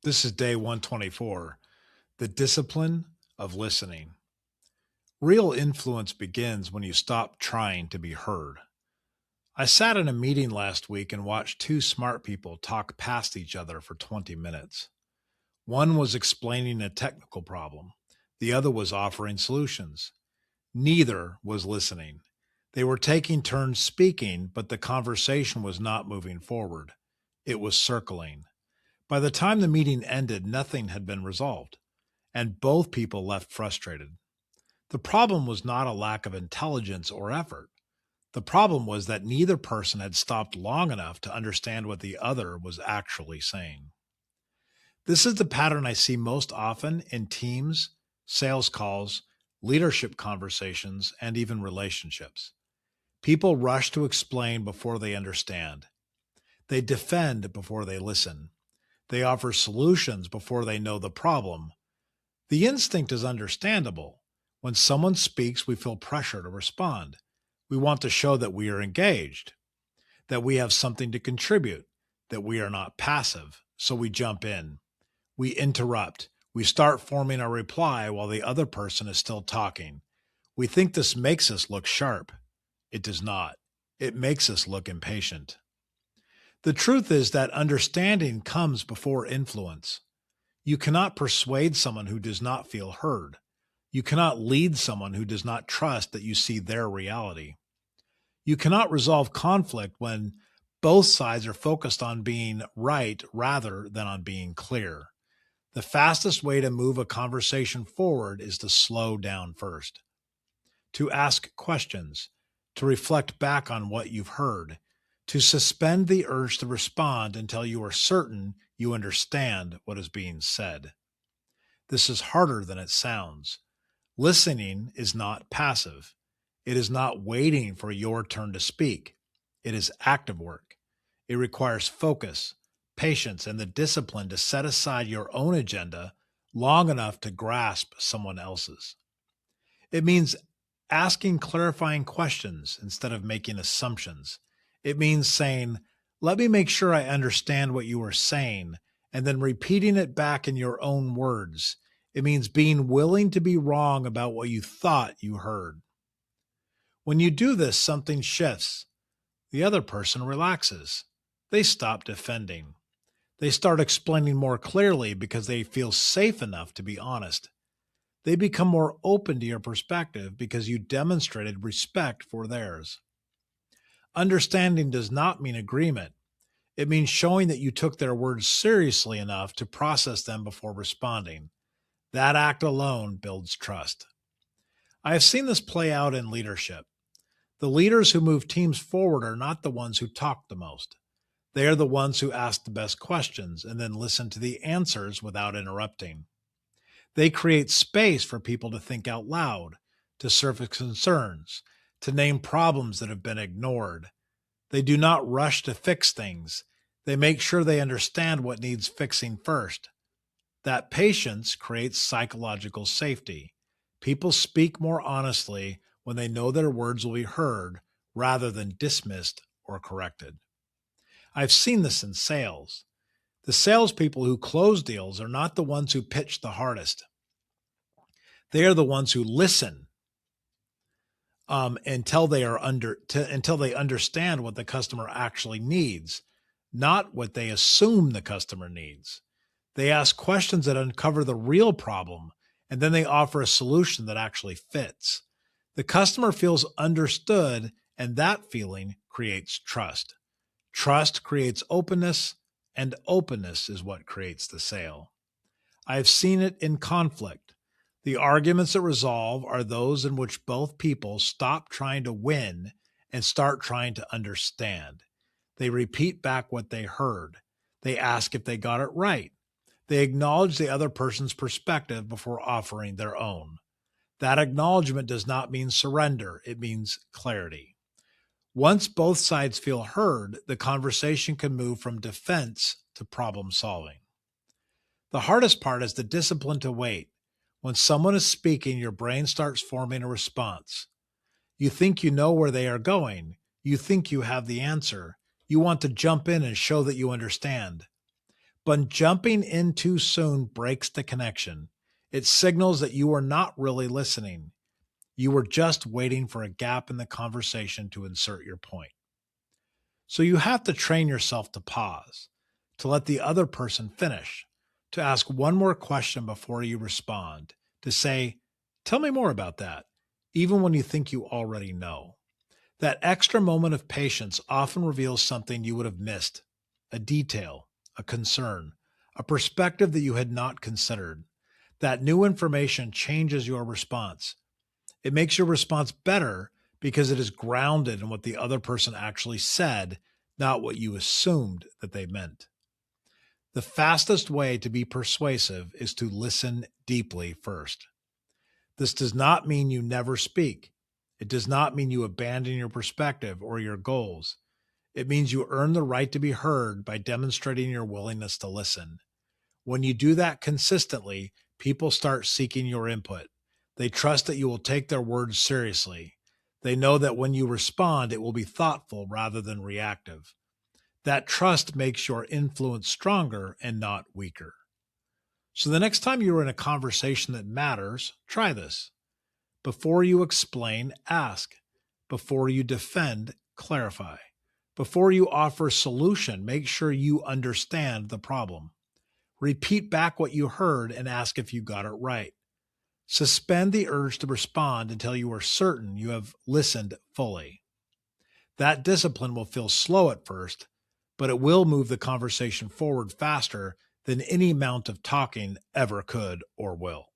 This is day 124, the discipline of listening. Real influence begins when you stop trying to be heard. I sat in a meeting last week and watched two smart people talk past each other for 20 minutes. One was explaining a technical problem, the other was offering solutions. Neither was listening. They were taking turns speaking, but the conversation was not moving forward. It was circling. By the time the meeting ended, nothing had been resolved, and both people left frustrated. The problem was not a lack of intelligence or effort. The problem was that neither person had stopped long enough to understand what the other was actually saying. This is the pattern I see most often in teams, sales calls, leadership conversations, and even relationships. People rush to explain before they understand. They defend before they listen. They offer solutions before they know the problem. The instinct is understandable. When someone speaks, we feel pressure to respond. We want to show that we are engaged, that we have something to contribute, that we are not passive. So we jump in. We interrupt. We start forming a reply while the other person is still talking. We think this makes us look sharp. It does not. It makes us look impatient. The truth is that understanding comes before influence. You cannot persuade someone who does not feel heard. You cannot lead someone who does not trust that you see their reality. You cannot resolve conflict when both sides are focused on being right rather than on being clear. The fastest way to move a conversation forward is to slow down first, to ask questions, to reflect back on what you've heard, to suspend the urge to respond until you are certain you understand what is being said. This is harder than it sounds. Listening is not passive. It is not waiting for your turn to speak. It is active work. It requires focus, patience, and the discipline to set aside your own agenda long enough to grasp someone else's. It means asking clarifying questions instead of making assumptions. It means saying, let me make sure I understand what you are saying, and then repeating it back in your own words. It means being willing to be wrong about what you thought you heard. When you do this, something shifts. The other person relaxes. They stop defending. They start explaining more clearly because they feel safe enough to be honest. They become more open to your perspective because you demonstrated respect for theirs. Understanding does not mean agreement. It means showing that you took their words seriously enough to process them before responding. That act alone builds trust. I have seen this play out in leadership. The leaders who move teams forward are not the ones who talk the most. They are the ones who ask the best questions and then listen to the answers without interrupting. They create space for people to think out loud, to surface concerns, to name problems that have been ignored. They do not rush to fix things. They make sure they understand what needs fixing first. That patience creates psychological safety. People speak more honestly when they know their words will be heard rather than dismissed or corrected. I've seen this in sales. The salespeople who close deals are not the ones who pitch the hardest. They are the ones who listen until until they understand what the customer actually needs, not what they assume the customer needs. They ask questions that uncover the real problem, and then they offer a solution that actually fits. The customer feels understood, and that feeling creates trust. Trust creates openness, and openness is what creates the sale. I have seen it in conflict. The arguments that resolve are those in which both people stop trying to win and start trying to understand. They repeat back what they heard. They ask if they got it right. They acknowledge the other person's perspective before offering their own. That acknowledgement does not mean surrender. It means clarity. Once both sides feel heard, the conversation can move from defense to problem solving. The hardest part is the discipline to wait. When someone is speaking, your brain starts forming a response. You think you know where they are going. You think you have the answer. You want to jump in and show that you understand. But jumping in too soon breaks the connection. It signals that you are not really listening. You were just waiting for a gap in the conversation to insert your point. So you have to train yourself to pause, to let the other person finish, to ask one more question before you respond, to say, "Tell me more about that," even when you think you already know. That extra moment of patience often reveals something you would have missed, a detail, a concern, a perspective that you had not considered. That new information changes your response. It makes your response better because it is grounded in what the other person actually said, not what you assumed that they meant. The fastest way to be persuasive is to listen deeply first. This does not mean you never speak. It does not mean you abandon your perspective or your goals. It means you earn the right to be heard by demonstrating your willingness to listen. When you do that consistently, people start seeking your input. They trust that you will take their words seriously. They know that when you respond, it will be thoughtful rather than reactive. That trust makes your influence stronger and not weaker. So the next time you're in a conversation that matters, try this. Before you explain, ask. Before you defend, clarify. Before you offer a solution, make sure you understand the problem. Repeat back what you heard and ask if you got it right. Suspend the urge to respond until you are certain you have listened fully. That discipline will feel slow at first, but it will move the conversation forward faster than any amount of talking ever could or will.